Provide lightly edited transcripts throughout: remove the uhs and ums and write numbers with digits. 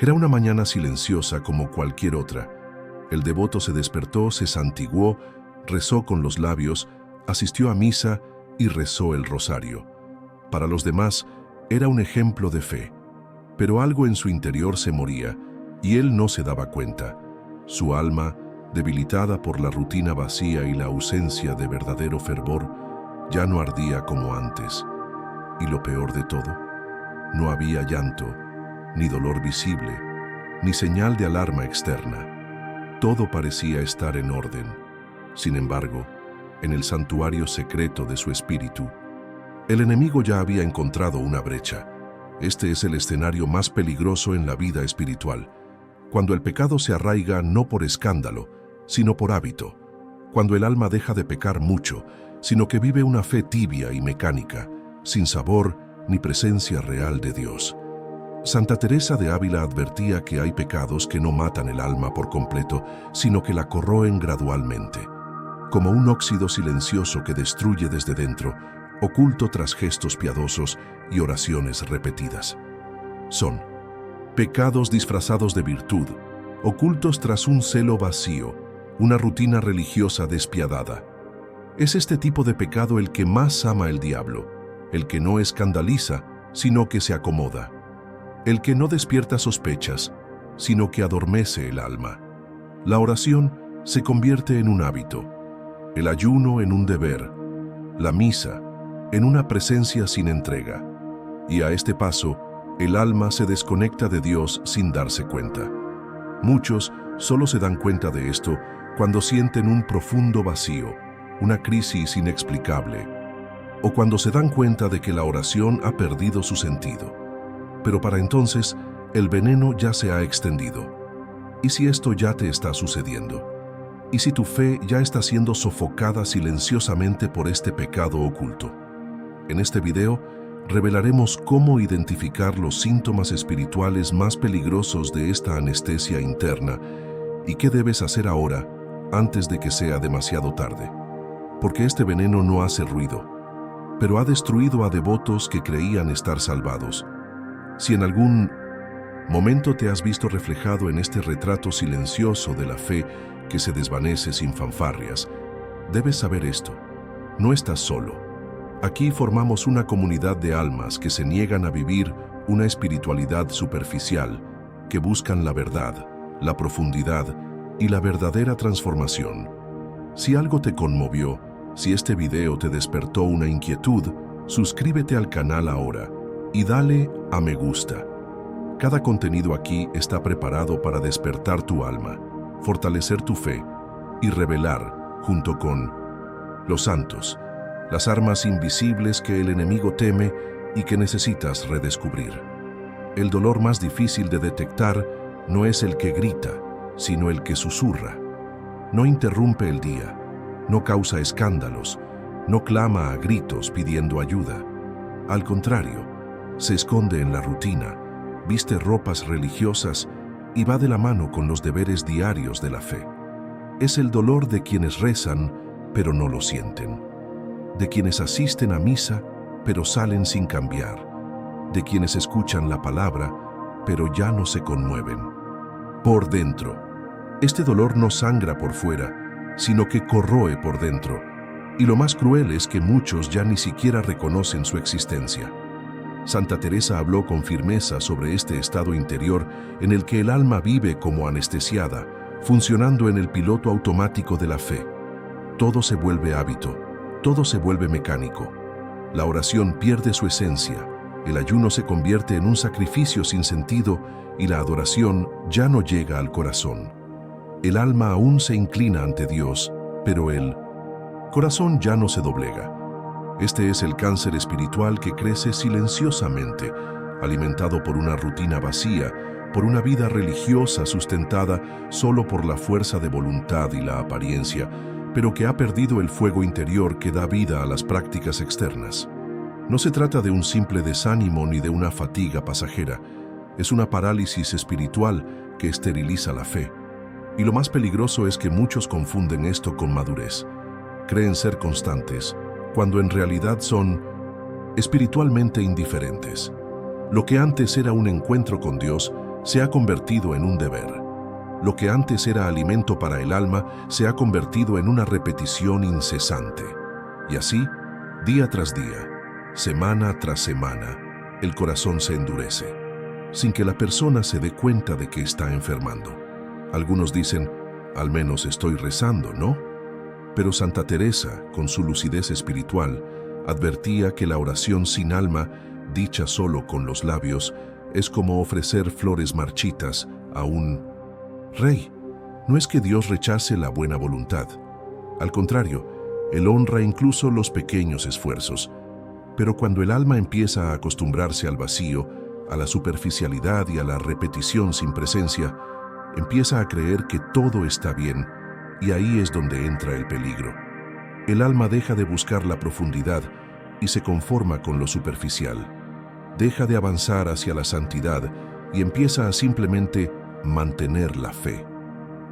Era una mañana silenciosa como cualquier otra. El devoto se despertó, se santiguó, rezó con los labios, asistió a misa y rezó el rosario. Para los demás, era un ejemplo de fe. Pero algo en su interior se moría, y él no se daba cuenta. Su alma, debilitada por la rutina vacía y la ausencia de verdadero fervor, ya no ardía como antes. Y lo peor de todo, no había llanto, ni dolor visible, ni señal de alarma externa. Todo parecía estar en orden. Sin embargo, en el santuario secreto de su espíritu, el enemigo ya había encontrado una brecha. Este es el escenario más peligroso en la vida espiritual, cuando el pecado se arraiga no por escándalo, sino por hábito, cuando el alma deja de pecar mucho, sino que vive una fe tibia y mecánica, sin sabor ni presencia real de Dios. Santa Teresa de Ávila advertía que hay pecados que no matan el alma por completo, sino que la corroen gradualmente, como un óxido silencioso que destruye desde dentro, oculto tras gestos piadosos y oraciones repetidas. Son pecados disfrazados de virtud, ocultos tras un celo vacío, una rutina religiosa despiadada. Es este tipo de pecado el que más ama el diablo, el que no escandaliza, sino que se acomoda, el que no despierta sospechas, sino que adormece el alma. La oración se convierte en un hábito, el ayuno en un deber, la misa en una presencia sin entrega, y a este paso, el alma se desconecta de Dios sin darse cuenta. Muchos solo se dan cuenta de esto cuando sienten un profundo vacío, una crisis inexplicable, o cuando se dan cuenta de que la oración ha perdido su sentido. Pero para entonces, el veneno ya se ha extendido. ¿Y si esto ya te está sucediendo? ¿Y si tu fe ya está siendo sofocada silenciosamente por este pecado oculto? En este video, revelaremos cómo identificar los síntomas espirituales más peligrosos de esta anestesia interna y qué debes hacer ahora antes de que sea demasiado tarde. Porque este veneno no hace ruido, pero ha destruido a devotos que creían estar salvados. Si en algún momento te has visto reflejado en este retrato silencioso de la fe que se desvanece sin fanfarrias, debes saber esto: no estás solo. Aquí formamos una comunidad de almas que se niegan a vivir una espiritualidad superficial, que buscan la verdad, la profundidad y la verdadera transformación. Si algo te conmovió, si este video te despertó una inquietud, suscríbete al canal ahora y dale a me gusta. Cada contenido aquí está preparado para despertar tu alma, fortalecer tu fe y revelar, junto con los santos, las armas invisibles que el enemigo teme y que necesitas redescubrir. El dolor más difícil de detectar no es el que grita, sino el que susurra. No interrumpe el día, no causa escándalos, no clama a gritos pidiendo ayuda. Al contrario, se esconde en la rutina, viste ropas religiosas y va de la mano con los deberes diarios de la fe. Es el dolor de quienes rezan, pero no lo sienten, de quienes asisten a misa, pero salen sin cambiar, de quienes escuchan la palabra, pero ya no se conmueven. Por dentro, este dolor no sangra por fuera, sino que corroe por dentro, y lo más cruel es que muchos ya ni siquiera reconocen su existencia. Santa Teresa habló con firmeza sobre este estado interior en el que el alma vive como anestesiada, funcionando en el piloto automático de la fe. Todo se vuelve hábito, todo se vuelve mecánico. La oración pierde su esencia, el ayuno se convierte en un sacrificio sin sentido y la adoración ya no llega al corazón. El alma aún se inclina ante Dios, pero el corazón ya no se doblega. Este es el cáncer espiritual que crece silenciosamente, alimentado por una rutina vacía, por una vida religiosa sustentada solo por la fuerza de voluntad y la apariencia, pero que ha perdido el fuego interior que da vida a las prácticas externas. No se trata de un simple desánimo ni de una fatiga pasajera, es una parálisis espiritual que esteriliza la fe. Y lo más peligroso es que muchos confunden esto con madurez. Creen ser constantes, cuando en realidad son espiritualmente indiferentes. Lo que antes era un encuentro con Dios se ha convertido en un deber. Lo que antes era alimento para el alma se ha convertido en una repetición incesante. Y así, día tras día, semana tras semana, el corazón se endurece, sin que la persona se dé cuenta de que está enfermando. Algunos dicen, al menos estoy rezando, ¿no? Pero Santa Teresa, con su lucidez espiritual, advertía que la oración sin alma, dicha solo con los labios, es como ofrecer flores marchitas a un rey. No es que Dios rechace la buena voluntad. Al contrario, Él honra incluso los pequeños esfuerzos. Pero cuando el alma empieza a acostumbrarse al vacío, a la superficialidad y a la repetición sin presencia, empieza a creer que todo está bien, y ahí es donde entra el peligro. El alma deja de buscar la profundidad y se conforma con lo superficial. Deja de avanzar hacia la santidad y empieza a simplemente mantener la fe.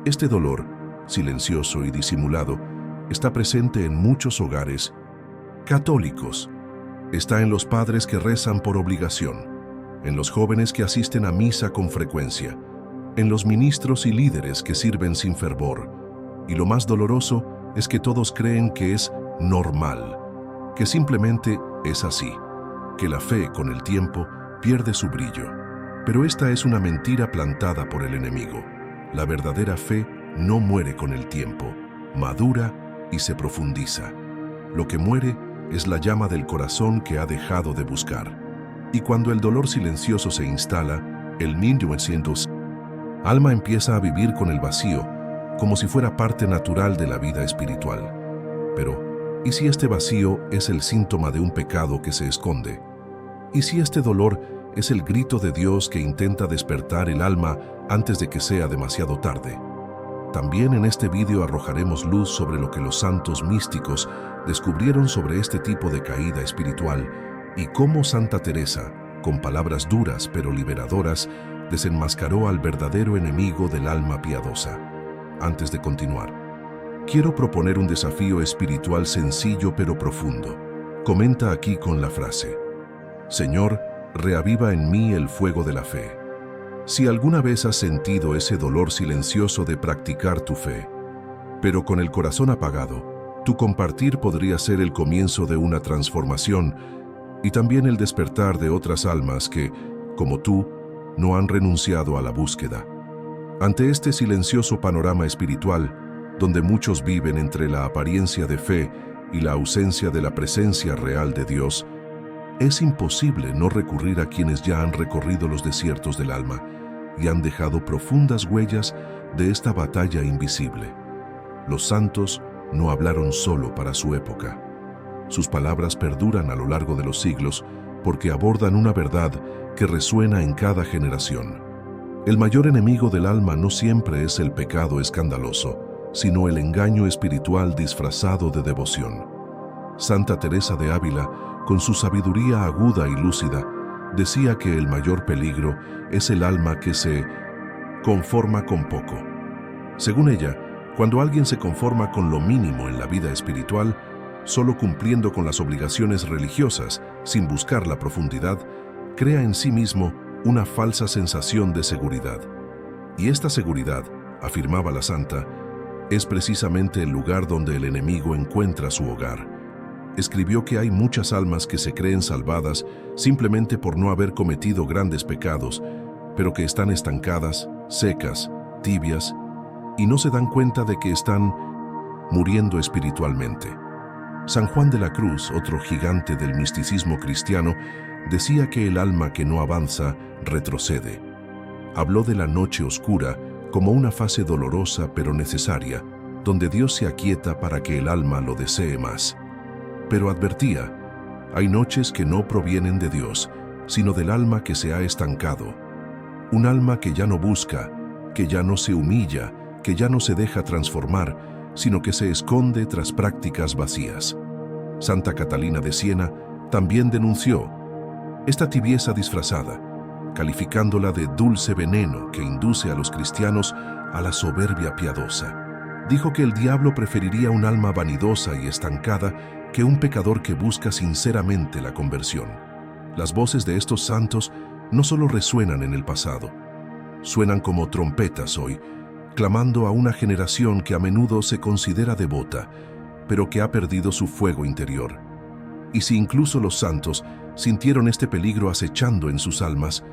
Este dolor, silencioso y disimulado, está presente en muchos hogares católicos. Está en los padres que rezan por obligación, en los jóvenes que asisten a misa con frecuencia, en los ministros y líderes que sirven sin fervor. Y lo más doloroso es que todos creen que es normal, que simplemente es así, que la fe con el tiempo pierde su brillo. Pero esta es una mentira plantada por el enemigo. La verdadera fe no muere con el tiempo, madura y se profundiza. Lo que muere es la llama del corazón que ha dejado de buscar. Y cuando el dolor silencioso se instala, el alma empieza a vivir con el vacío, como si fuera parte natural de la vida espiritual. Pero, ¿y si este vacío es el síntoma de un pecado que se esconde? ¿Y si este dolor es el grito de Dios que intenta despertar el alma antes de que sea demasiado tarde? También en este vídeo arrojaremos luz sobre lo que los santos místicos descubrieron sobre este tipo de caída espiritual y cómo Santa Teresa, con palabras duras pero liberadoras, desenmascaró al verdadero enemigo del alma piadosa. Antes de continuar, quiero proponer un desafío espiritual sencillo pero profundo. Comenta aquí con la frase: Señor, reaviva en mí el fuego de la fe. Si alguna vez has sentido ese dolor silencioso de practicar tu fe, pero con el corazón apagado, tu compartir podría ser el comienzo de una transformación y también el despertar de otras almas que, como tú, no han renunciado a la búsqueda. Ante este silencioso panorama espiritual, donde muchos viven entre la apariencia de fe y la ausencia de la presencia real de Dios, es imposible no recurrir a quienes ya han recorrido los desiertos del alma y han dejado profundas huellas de esta batalla invisible. Los santos no hablaron solo para su época. Sus palabras perduran a lo largo de los siglos porque abordan una verdad que resuena en cada generación. El mayor enemigo del alma no siempre es el pecado escandaloso, sino el engaño espiritual disfrazado de devoción. Santa Teresa de Ávila, con su sabiduría aguda y lúcida, decía que el mayor peligro es el alma que se conforma con poco. Según ella, cuando alguien se conforma con lo mínimo en la vida espiritual, solo cumpliendo con las obligaciones religiosas, sin buscar la profundidad, crea en sí mismo una falsa sensación de seguridad. Y esta seguridad, afirmaba la santa, es precisamente el lugar donde el enemigo encuentra su hogar. Escribió que hay muchas almas que se creen salvadas simplemente por no haber cometido grandes pecados, pero que están estancadas, secas, tibias, y no se dan cuenta de que están muriendo espiritualmente. San Juan de la Cruz, otro gigante del misticismo cristiano, decía que el alma que no avanza retrocede. Habló de la noche oscura como una fase dolorosa pero necesaria, donde Dios se aquieta para que el alma lo desee más. Pero advertía, hay noches que no provienen de Dios, sino del alma que se ha estancado. Un alma que ya no busca, que ya no se humilla, que ya no se deja transformar, sino que se esconde tras prácticas vacías. Santa Catalina de Siena también denunció esta tibieza disfrazada, calificándola de dulce veneno que induce a los cristianos a la soberbia piadosa. Dijo que el diablo preferiría un alma vanidosa y estancada que un pecador que busca sinceramente la conversión. Las voces de estos santos no solo resuenan en el pasado, suenan como trompetas hoy, clamando a una generación que a menudo se considera devota, pero que ha perdido su fuego interior. Y si incluso los santos sintieron este peligro acechando en sus almas,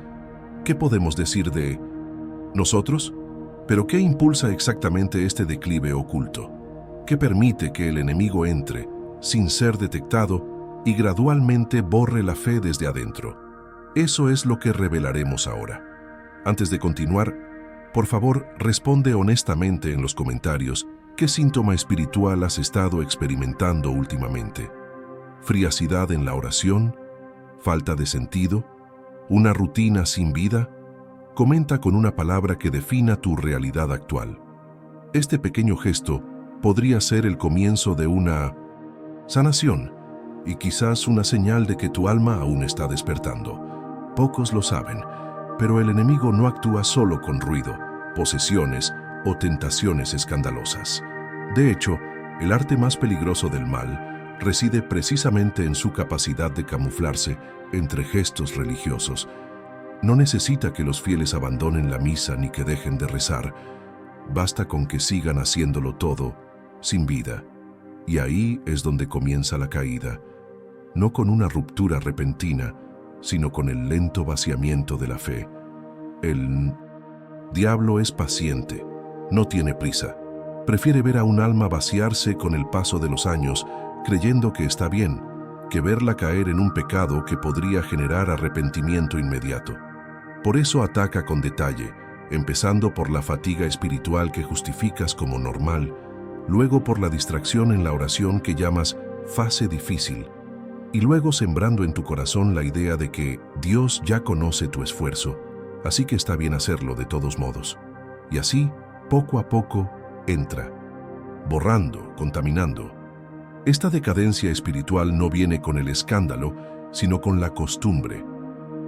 ¿qué podemos decir de nosotros? ¿Pero qué impulsa exactamente este declive oculto? ¿Qué permite que el enemigo entre, sin ser detectado, y gradualmente borre la fe desde adentro? Eso es lo que revelaremos ahora. Antes de continuar, por favor, responde honestamente en los comentarios qué síntoma espiritual has estado experimentando últimamente. ¿Friacidad en la oración? ¿Falta de sentido? ¿Una rutina sin vida? Comenta con una palabra que defina tu realidad actual. Este pequeño gesto podría ser el comienzo de una sanación y quizás una señal de que tu alma aún está despertando. Pocos lo saben, pero el enemigo no actúa solo con ruido, posesiones o tentaciones escandalosas. De hecho, el arte más peligroso del mal reside precisamente en su capacidad de camuflarse entre gestos religiosos. No necesita que los fieles abandonen la misa ni que dejen de rezar. Basta con que sigan haciéndolo todo, sin vida. Y ahí es donde comienza la caída, no con una ruptura repentina, sino con el lento vaciamiento de la fe. El diablo es paciente, no tiene prisa. Prefiere ver a un alma vaciarse con el paso de los años, creyendo que está bien, que verla caer en un pecado que podría generar arrepentimiento inmediato. Por eso ataca con detalle, empezando por la fatiga espiritual que justificas como normal, luego por la distracción en la oración que llamas fase difícil, y luego sembrando en tu corazón la idea de que Dios ya conoce tu esfuerzo, así que está bien hacerlo de todos modos. Y así, poco a poco, entra, borrando, contaminando. Esta decadencia espiritual no viene con el escándalo, sino con la costumbre,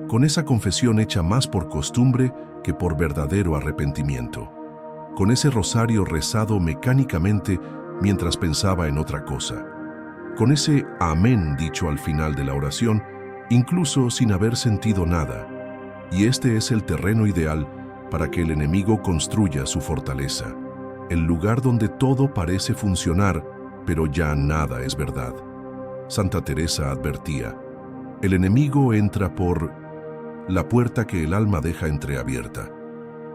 con esa confesión hecha más por costumbre que por verdadero arrepentimiento, con ese rosario rezado mecánicamente mientras pensaba en otra cosa, con ese amén dicho al final de la oración, incluso sin haber sentido nada. Y este es el terreno ideal para que el enemigo construya su fortaleza, el lugar donde todo parece funcionar, pero ya nada es verdad. Santa Teresa advertía, el enemigo entra por la puerta que el alma deja entreabierta,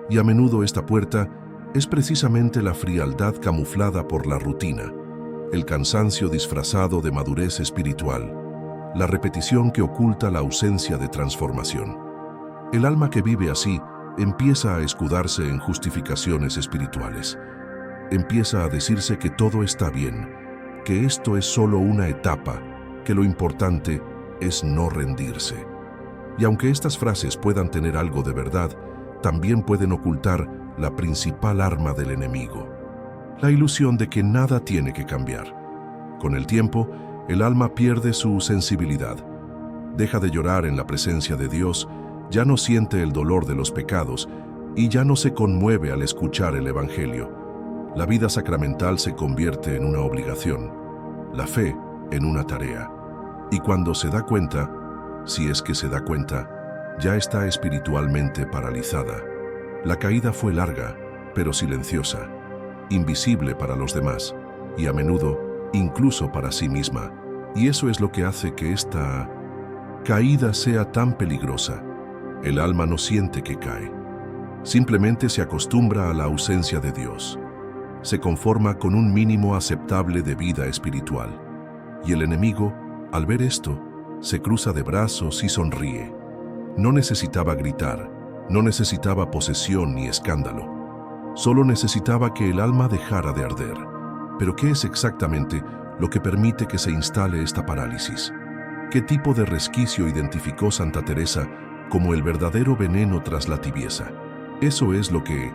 y a menudo esta puerta es precisamente la frialdad camuflada por la rutina, el cansancio disfrazado de madurez espiritual, la repetición que oculta la ausencia de transformación. El alma que vive así empieza a escudarse en justificaciones espirituales. Empieza a decirse que todo está bien, que esto es solo una etapa, que lo importante es no rendirse. Y aunque estas frases puedan tener algo de verdad, también pueden ocultar la principal arma del enemigo, la ilusión de que nada tiene que cambiar. Con el tiempo, el alma pierde su sensibilidad, deja de llorar en la presencia de Dios, ya no siente el dolor de los pecados y ya no se conmueve al escuchar el Evangelio. La vida sacramental se convierte en una obligación, la fe en una tarea. Y cuando se da cuenta, si es que se da cuenta, ya está espiritualmente paralizada. La caída fue larga, pero silenciosa, invisible para los demás y a menudo incluso para sí misma. Y eso es lo que hace que esta caída sea tan peligrosa. El alma no siente que cae. Simplemente se acostumbra a la ausencia de Dios. Se conforma con un mínimo aceptable de vida espiritual. Y el enemigo, al ver esto, se cruza de brazos y sonríe. No necesitaba gritar, no necesitaba posesión ni escándalo. Solo necesitaba que el alma dejara de arder. Pero ¿qué es exactamente lo que permite que se instale esta parálisis? ¿Qué tipo de resquicio identificó Santa Teresa como el verdadero veneno tras la tibieza? Eso es lo que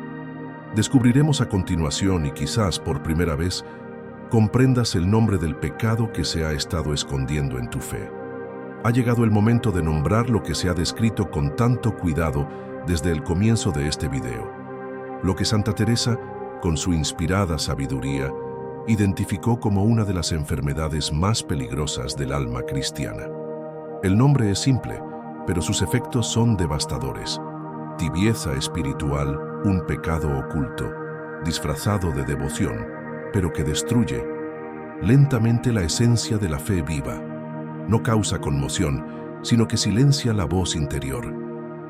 descubriremos a continuación y quizás por primera vez comprendas el nombre del pecado que se ha estado escondiendo en tu fe. Ha llegado el momento de nombrar lo que se ha descrito con tanto cuidado desde el comienzo de este video. Lo que Santa Teresa, con su inspirada sabiduría, identificó como una de las enfermedades más peligrosas del alma cristiana. El nombre es simple, pero sus efectos son devastadores. Tibieza espiritual, un pecado oculto, disfrazado de devoción, pero que destruye lentamente la esencia de la fe viva. No causa conmoción, sino que silencia la voz interior.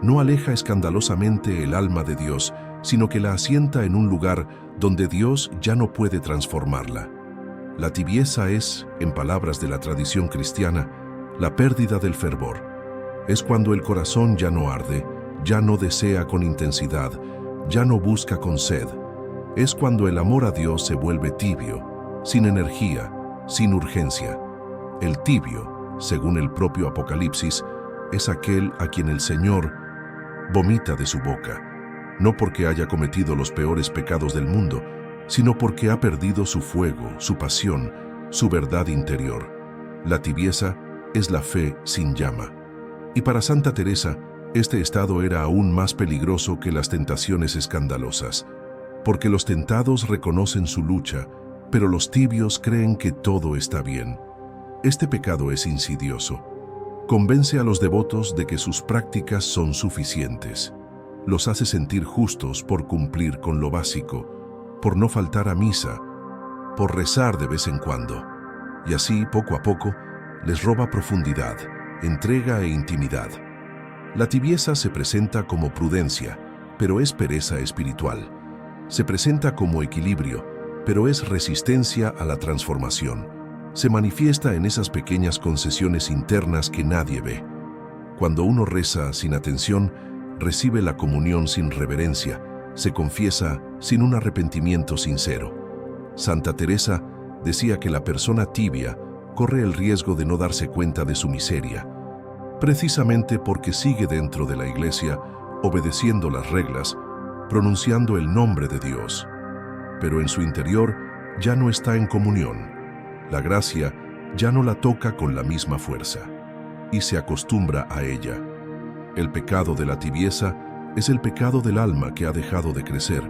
No aleja escandalosamente el alma de Dios, sino que la asienta en un lugar donde Dios ya no puede transformarla. La tibieza es, en palabras de la tradición cristiana, la pérdida del fervor. Es cuando el corazón ya no arde, ya no desea con intensidad, ya no busca con sed. Es cuando el amor a Dios se vuelve tibio, sin energía, sin urgencia. El tibio, según el propio Apocalipsis, es aquel a quien el Señor vomita de su boca, no porque haya cometido los peores pecados del mundo, sino porque ha perdido su fuego, su pasión, su verdad interior. La tibieza es la fe sin llama. Y para Santa Teresa, este estado era aún más peligroso que las tentaciones escandalosas, porque los tentados reconocen su lucha, pero los tibios creen que todo está bien. Este pecado es insidioso. Convence a los devotos de que sus prácticas son suficientes. Los hace sentir justos por cumplir con lo básico, por no faltar a misa, por rezar de vez en cuando. Y así, poco a poco, les roba profundidad, entrega e intimidad. La tibieza se presenta como prudencia, pero es pereza espiritual. Se presenta como equilibrio, pero es resistencia a la transformación. Se manifiesta en esas pequeñas concesiones internas que nadie ve. Cuando uno reza sin atención, recibe la comunión sin reverencia, se confiesa sin un arrepentimiento sincero. Santa Teresa decía que la persona tibia corre el riesgo de no darse cuenta de su miseria, precisamente porque sigue dentro de la iglesia, obedeciendo las reglas, pronunciando el nombre de Dios. Pero en su interior ya no está en comunión. La gracia ya no la toca con la misma fuerza y se acostumbra a ella. El pecado de la tibieza es el pecado del alma que ha dejado de crecer,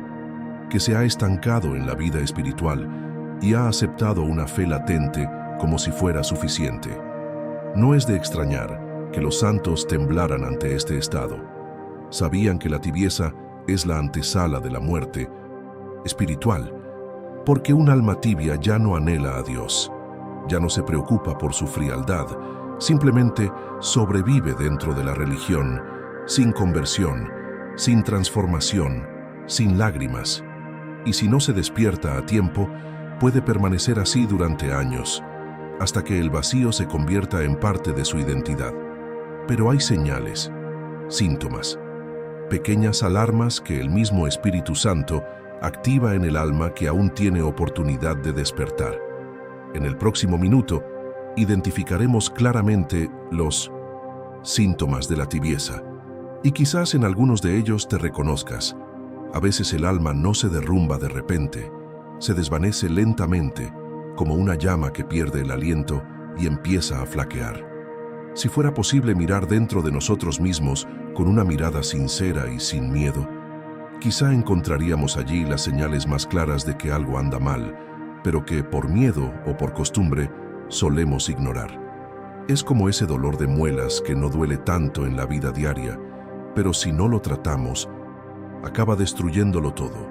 que se ha estancado en la vida espiritual y ha aceptado una fe latente como si fuera suficiente. No es de extrañar que los santos temblaran ante este estado. Sabían que la tibieza es la antesala de la muerte espiritual, porque un alma tibia ya no anhela a Dios, ya no se preocupa por su frialdad, simplemente sobrevive dentro de la religión, sin conversión, sin transformación, sin lágrimas. Y si no se despierta a tiempo, puede permanecer así durante años, hasta que el vacío se convierta en parte de su identidad. Pero hay señales, síntomas, pequeñas alarmas que el mismo Espíritu Santo activa en el alma que aún tiene oportunidad de despertar. En el próximo minuto, identificaremos claramente los síntomas de la tibieza, y quizás en algunos de ellos te reconozcas. A veces el alma no se derrumba de repente, se desvanece lentamente, como una llama que pierde el aliento y empieza a flaquear. Si fuera posible mirar dentro de nosotros mismos con una mirada sincera y sin miedo, quizá encontraríamos allí las señales más claras de que algo anda mal, pero que por miedo o por costumbre solemos ignorar. Es como ese dolor de muelas que no duele tanto en la vida diaria, pero si no lo tratamos, acaba destruyéndolo todo.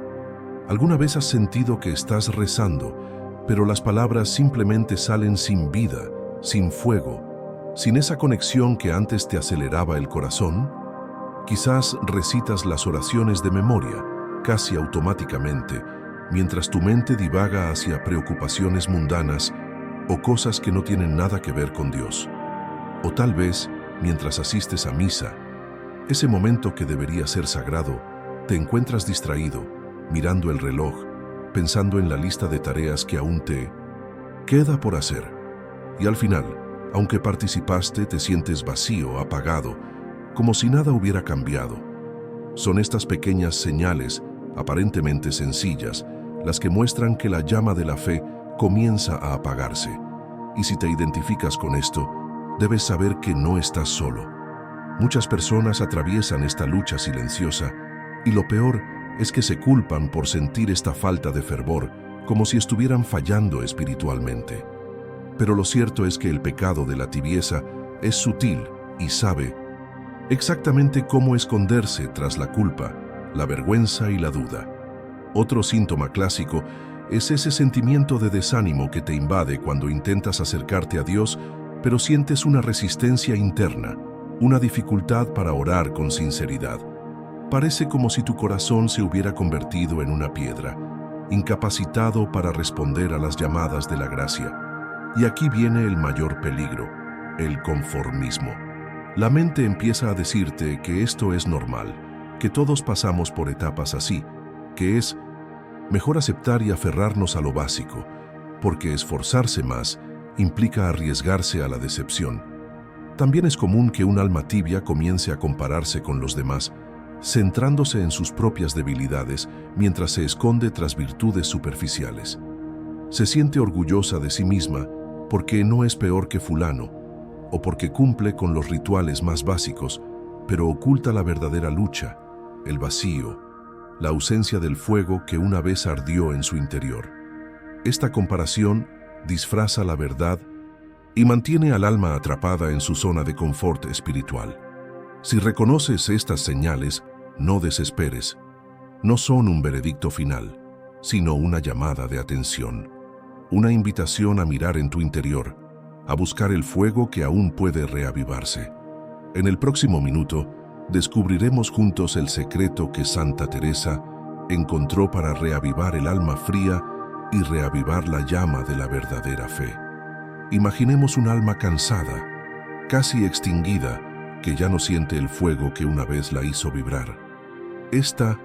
¿Alguna vez has sentido que estás rezando, pero las palabras simplemente salen sin vida, sin fuego, sin esa conexión que antes te aceleraba el corazón? Quizás recitas las oraciones de memoria, casi automáticamente, mientras tu mente divaga hacia preocupaciones mundanas o cosas que no tienen nada que ver con Dios. O tal vez, mientras asistes a misa, ese momento que debería ser sagrado, te encuentras distraído, mirando el reloj, pensando en la lista de tareas que aún te queda por hacer. Y al final, aunque participaste, te sientes vacío, apagado, como si nada hubiera cambiado. Son estas pequeñas señales, aparentemente sencillas, las que muestran que la llama de la fe comienza a apagarse. Y si te identificas con esto, debes saber que no estás solo. Muchas personas atraviesan esta lucha silenciosa, y lo peor es que se culpan por sentir esta falta de fervor, como si estuvieran fallando espiritualmente. Pero lo cierto es que el pecado de la tibieza es sutil y sabe exactamente cómo esconderse tras la culpa, la vergüenza y la duda. Otro síntoma clásico es ese sentimiento de desánimo que te invade cuando intentas acercarte a Dios, pero sientes una resistencia interna, una dificultad para orar con sinceridad. Parece como si tu corazón se hubiera convertido en una piedra, incapacitado para responder a las llamadas de la gracia. Y aquí viene el mayor peligro, el conformismo. La mente empieza a decirte que esto es normal, que todos pasamos por etapas así, que es mejor aceptar y aferrarnos a lo básico, porque esforzarse más implica arriesgarse a la decepción. También es común que un alma tibia comience a compararse con los demás, centrándose en sus propias debilidades mientras se esconde tras virtudes superficiales. Se siente orgullosa de sí misma porque no es peor que fulano, o porque cumple con los rituales más básicos, pero oculta la verdadera lucha, el vacío, la ausencia del fuego que una vez ardió en su interior. Esta comparación disfraza la verdad y mantiene al alma atrapada en su zona de confort espiritual. Si reconoces estas señales, no desesperes. No son un veredicto final, sino una llamada de atención, una invitación a mirar en tu interior, a buscar el fuego que aún puede reavivarse. En el próximo minuto, descubriremos juntos el secreto que Santa Teresa encontró para reavivar el alma fría y reavivar la llama de la verdadera fe. Imaginemos un alma cansada, casi extinguida, que ya no siente el fuego que una vez la hizo vibrar. Esta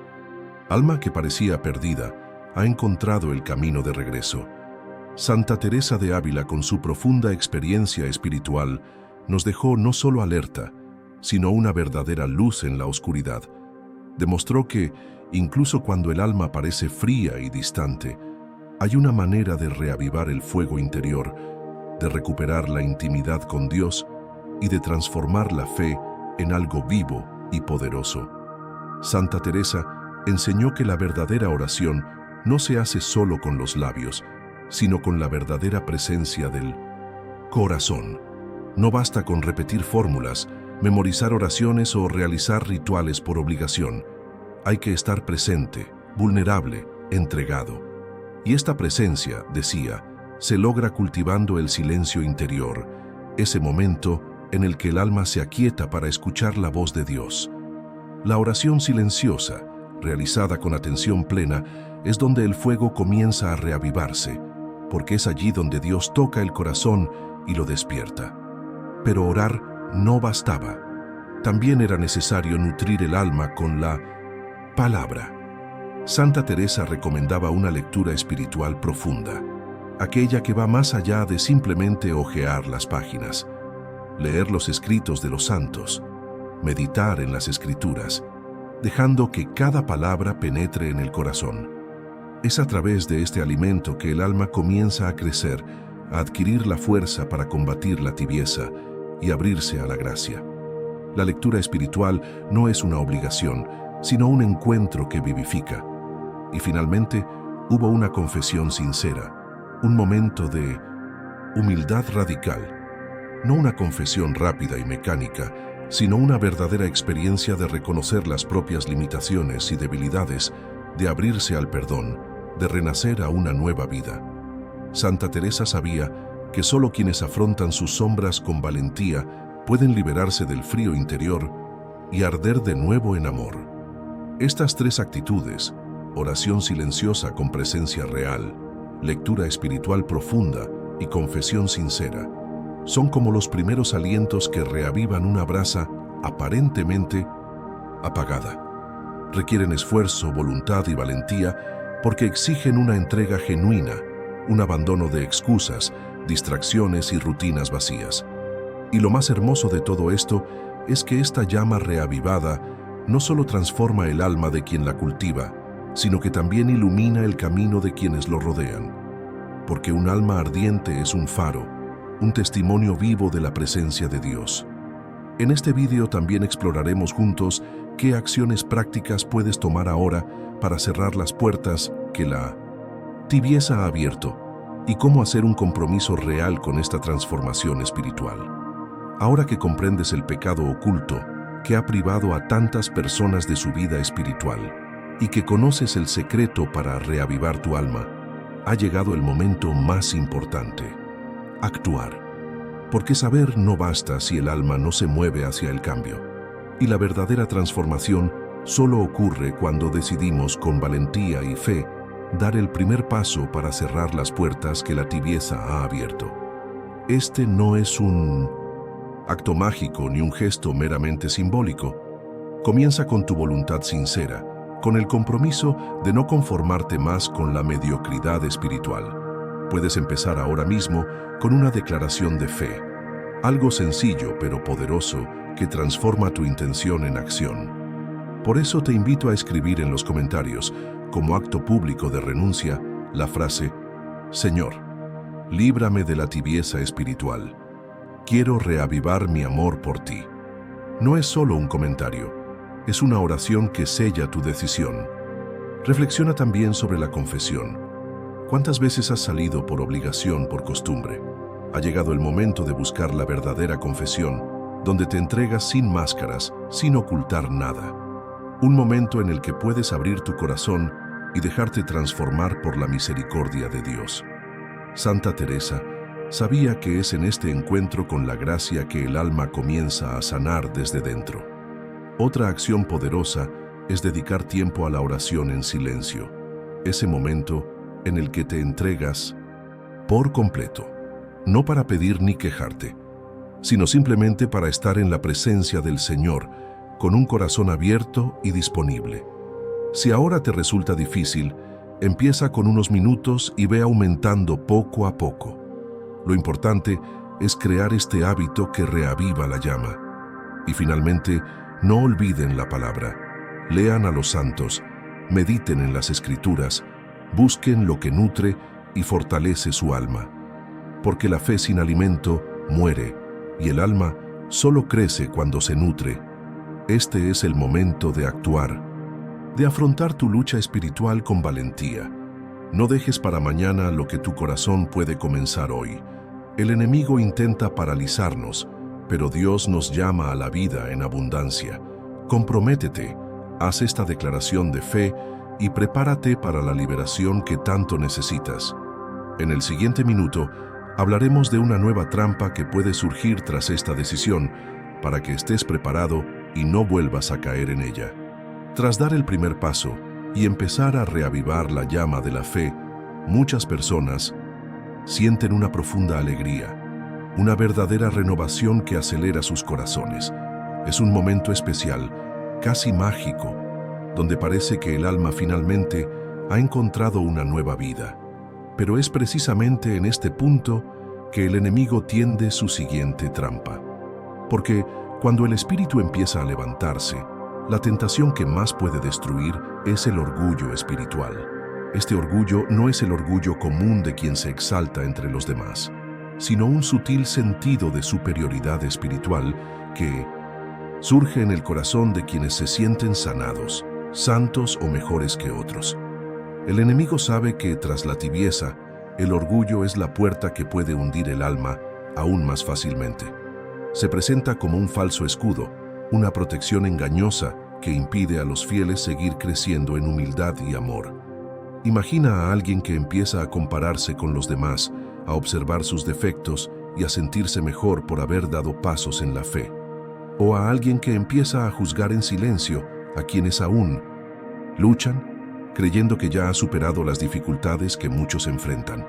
alma que parecía perdida ha encontrado el camino de regreso. Santa Teresa de Ávila, con su profunda experiencia espiritual, nos dejó no solo alerta, sino una verdadera luz en la oscuridad. Demostró que, incluso cuando el alma parece fría y distante, hay una manera de reavivar el fuego interior, de recuperar la intimidad con Dios y de transformar la fe en algo vivo y poderoso. Santa Teresa enseñó que la verdadera oración no se hace solo con los labios, sino con la verdadera presencia del corazón. No basta con repetir fórmulas, memorizar oraciones o realizar rituales por obligación. Hay que estar presente, vulnerable, entregado. Y esta presencia, decía, se logra cultivando el silencio interior, ese momento en el que el alma se aquieta para escuchar la voz de Dios. La oración silenciosa, realizada con atención plena, es donde el fuego comienza a reavivarse, porque es allí donde Dios toca el corazón y lo despierta. Pero orar no bastaba. También era necesario nutrir el alma con la palabra. Santa Teresa recomendaba una lectura espiritual profunda, aquella que va más allá de simplemente hojear las páginas, leer los escritos de los santos, meditar en las escrituras, dejando que cada palabra penetre en el corazón. Es a través de este alimento que el alma comienza a crecer, a adquirir la fuerza para combatir la tibieza y abrirse a la gracia. La lectura espiritual no es una obligación, sino un encuentro que vivifica. Y finalmente, hubo una confesión sincera, un momento de humildad radical. No una confesión rápida y mecánica, sino una verdadera experiencia de reconocer las propias limitaciones y debilidades, de abrirse al perdón, de renacer a una nueva vida. Santa Teresa sabía que solo quienes afrontan sus sombras con valentía pueden liberarse del frío interior y arder de nuevo en amor. Estas tres actitudes, oración silenciosa con presencia real, lectura espiritual profunda y confesión sincera, son como los primeros alientos que reavivan una brasa aparentemente apagada. Requieren esfuerzo, voluntad y valentía porque exigen una entrega genuina, un abandono de excusas, distracciones y rutinas vacías. Y lo más hermoso de todo esto es que esta llama reavivada no solo transforma el alma de quien la cultiva, sino que también ilumina el camino de quienes lo rodean. Porque un alma ardiente es un faro, un testimonio vivo de la presencia de Dios. En este vídeo también exploraremos juntos qué acciones prácticas puedes tomar ahora para cerrar las puertas que la tibieza ha abierto y cómo hacer un compromiso real con esta transformación espiritual. Ahora que comprendes el pecado oculto, que ha privado a tantas personas de su vida espiritual y que conoces el secreto para reavivar tu alma, ha llegado el momento más importante: actuar. Porque saber no basta si el alma no se mueve hacia el cambio. Y la verdadera transformación solo ocurre cuando decidimos con valentía y fe dar el primer paso para cerrar las puertas que la tibieza ha abierto. Este no es un acto mágico ni un gesto meramente simbólico. Comienza con tu voluntad sincera, con el compromiso de no conformarte más con la mediocridad espiritual. Puedes empezar ahora mismo con una declaración de fe, algo sencillo pero poderoso que transforma tu intención en acción. Por eso te invito a escribir en los comentarios, como acto público de renuncia, la frase: Señor, líbrame de la tibieza espiritual. Quiero reavivar mi amor por ti. No es solo un comentario, es una oración que sella tu decisión. Reflexiona también sobre la confesión. ¿Cuántas veces has salido por obligación, por costumbre? Ha llegado el momento de buscar la verdadera confesión, donde te entregas sin máscaras, sin ocultar nada. Un momento en el que puedes abrir tu corazón y dejarte transformar por la misericordia de Dios. Santa Teresa sabía que es en este encuentro con la gracia que el alma comienza a sanar desde dentro. Otra acción poderosa es dedicar tiempo a la oración en silencio, ese momento en el que te entregas por completo, no para pedir ni quejarte, sino simplemente para estar en la presencia del Señor, con un corazón abierto y disponible. Si ahora te resulta difícil, empieza con unos minutos y ve aumentando poco a poco. Lo importante es crear este hábito que reaviva la llama. Y finalmente, no olviden la palabra. Lean a los santos, mediten en las Escrituras, busquen lo que nutre y fortalece su alma. Porque la fe sin alimento muere, y el alma solo crece cuando se nutre. Este es el momento de actuar, de afrontar tu lucha espiritual con valentía. No dejes para mañana lo que tu corazón puede comenzar hoy. El enemigo intenta paralizarnos, pero Dios nos llama a la vida en abundancia. Comprométete, haz esta declaración de fe y prepárate para la liberación que tanto necesitas. En el siguiente minuto, hablaremos de una nueva trampa que puede surgir tras esta decisión, para que estés preparado y no vuelvas a caer en ella. Tras dar el primer paso y empezar a reavivar la llama de la fe, muchas personas sienten una profunda alegría, una verdadera renovación que acelera sus corazones. Es un momento especial, casi mágico, donde parece que el alma finalmente ha encontrado una nueva vida. Pero es precisamente en este punto que el enemigo tiende su siguiente trampa. Porque cuando el espíritu empieza a levantarse, la tentación que más puede destruir es el orgullo espiritual. Este orgullo no es el orgullo común de quien se exalta entre los demás, sino un sutil sentido de superioridad espiritual que surge en el corazón de quienes se sienten sanados, santos o mejores que otros. El enemigo sabe que tras la tibieza, el orgullo es la puerta que puede hundir el alma aún más fácilmente. Se presenta como un falso escudo, una protección engañosa que impide a los fieles seguir creciendo en humildad y amor. Imagina a alguien que empieza a compararse con los demás, a observar sus defectos y a sentirse mejor por haber dado pasos en la fe. O a alguien que empieza a juzgar en silencio a quienes aún luchan, creyendo que ya ha superado las dificultades que muchos enfrentan.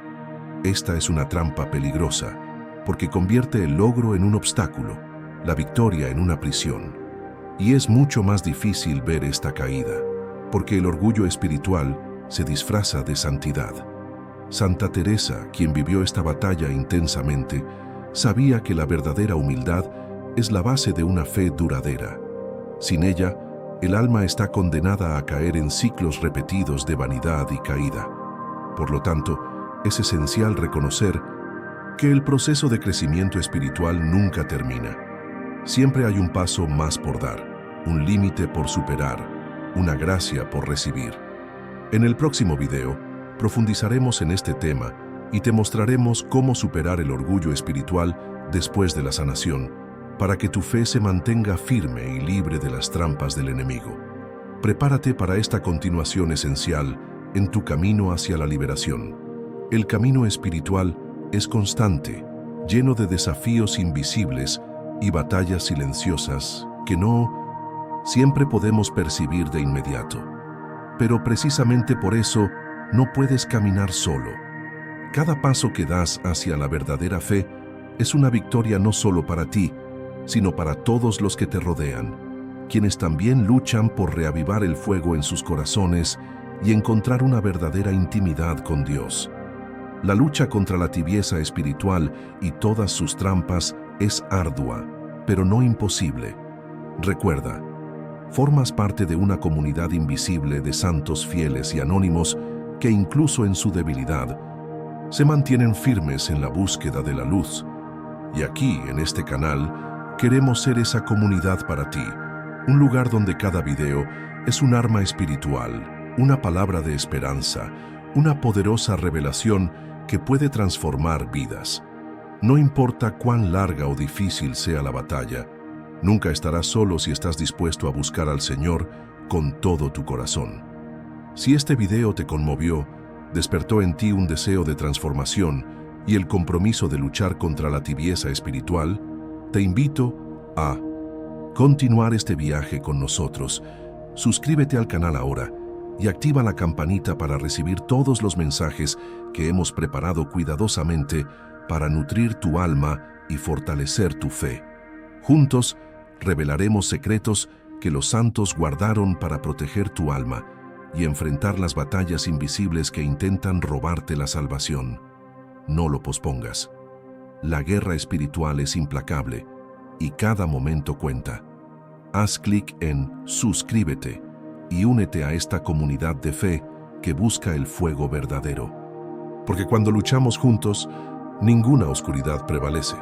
Esta es una trampa peligrosa, porque convierte el logro en un obstáculo, la victoria en una prisión. Y es mucho más difícil ver esta caída, porque el orgullo espiritual se disfraza de santidad. Santa Teresa, quien vivió esta batalla intensamente, sabía que la verdadera humildad es la base de una fe duradera. Sin ella, el alma está condenada a caer en ciclos repetidos de vanidad y caída. Por lo tanto, es esencial reconocer que el proceso de crecimiento espiritual nunca termina. Siempre hay un paso más por dar, un límite por superar, una gracia por recibir. En el próximo video, profundizaremos en este tema y te mostraremos cómo superar el orgullo espiritual después de la sanación, para que tu fe se mantenga firme y libre de las trampas del enemigo. Prepárate para esta continuación esencial en tu camino hacia la liberación. El camino espiritual es constante, lleno de desafíos invisibles y batallas silenciosas que no siempre podemos percibir de inmediato. Pero precisamente por eso no puedes caminar solo. Cada paso que das hacia la verdadera fe es una victoria no solo para ti, sino para todos los que te rodean, quienes también luchan por reavivar el fuego en sus corazones y encontrar una verdadera intimidad con Dios. La lucha contra la tibieza espiritual y todas sus trampas es ardua, pero no imposible. Recuerda, formas parte de una comunidad invisible de santos fieles y anónimos que incluso en su debilidad se mantienen firmes en la búsqueda de la luz. Y aquí, en este canal, queremos ser esa comunidad para ti, un lugar donde cada video es un arma espiritual, una palabra de esperanza, una poderosa revelación que puede transformar vidas. No importa cuán larga o difícil sea la batalla, nunca estarás solo si estás dispuesto a buscar al Señor con todo tu corazón. Si este video te conmovió, despertó en ti un deseo de transformación y el compromiso de luchar contra la tibieza espiritual, te invito a continuar este viaje con nosotros. Suscríbete al canal ahora y activa la campanita para recibir todos los mensajes que hemos preparado cuidadosamente para nutrir tu alma y fortalecer tu fe. Juntos, revelaremos secretos que los santos guardaron para proteger tu alma y enfrentar las batallas invisibles que intentan robarte la salvación. No lo pospongas. La guerra espiritual es implacable y cada momento cuenta. Haz clic en suscríbete y únete a esta comunidad de fe que busca el fuego verdadero. Porque cuando luchamos juntos, ninguna oscuridad prevalece.